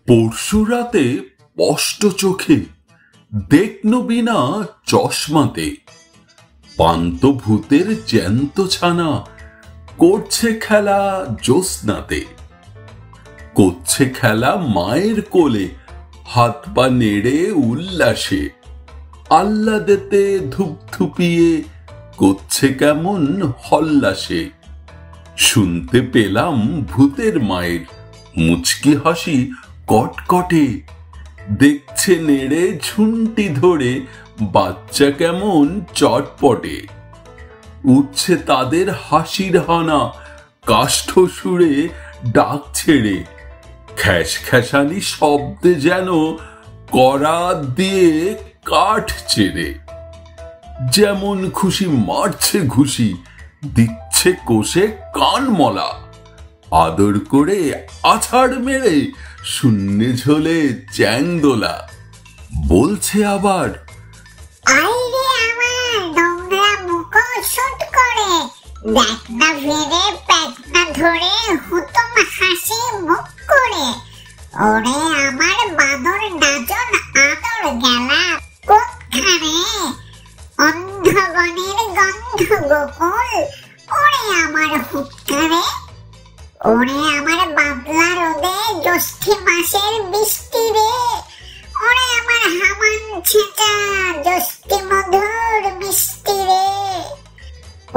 পরশু রাতে স্পষ্ট চোখে দেখনো বিনা চশমাতে পান্ত ভূতের জ্যান্ত ছানা করছে খেলা জ্যোৎস্নাতে, করছে খেলা মায়ের কোলে হাত পা নেড়ে উল্লাসে, আহ্লাদেতে ধুপধুপিয়ে করছে কেমন হল্লাসে। শুনতে পেলাম ভূতের মায়ের মুচকি হাসি কটকটে, দেখছে নেড়ে ঝুন্টি ধরে বাচ্চা কেমন চটপটে। উঠছে তাদের হাসির হানা কাষ্ঠ সুরে ডাক ছেড়ে, খ্যাস খ্যাসানি শব্দে যেন করাত দিয়ে কাঠ চেড়ে। যেমন খুশি মারছে ঘুষি, দিচ্ছে কোষে কান মলা, আদর করে আছাড় মেরে শূন্যে ঝোলে চ্যাংদোলা। বলছে আবার, আইরে আমার নোংরা মুখোশ করে, দেখ না ফিরে পেট না ধরে হুতুম হাসি মুখ করে। ওরে আমার বাঁদর নাচন আদর গেলা কোনখানে, অন্ধগণের গন্ধ গোকুল ওরে আমার হুৎকারে। ওরে আমার বাদলা রোদে জ্যৈষ্ঠী মাসের বৃষ্টি রে, ওরে আমার হামান ছেঁচা জ্যৈষ্ঠী মধুর মিষ্টি রে।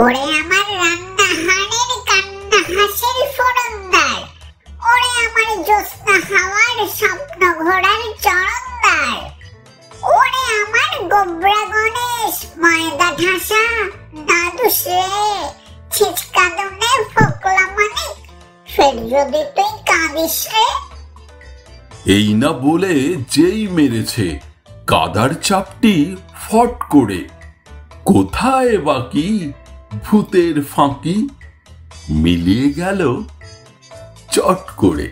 ওরে আমার রান্না হাড়ের কান্না হাসির ফোড়নদার, ওরে আমার জ্যোৎস্না হাওয়ার স্বপ্ন ঘোড়ার চরণদার। ওরে আমার গোবরা গণেশ ময়দা ঠাসা নাদুস রে, ছিচকা দুনে ফোকলা মানিক ফের যদি তুই কাঁদিস রে। এই না বলে যেই মেরেছে কাদার চাপটি ফট করে, কোথায় বাকি ভূতের ফাঁকি মিলিয়ে গেল চট করে।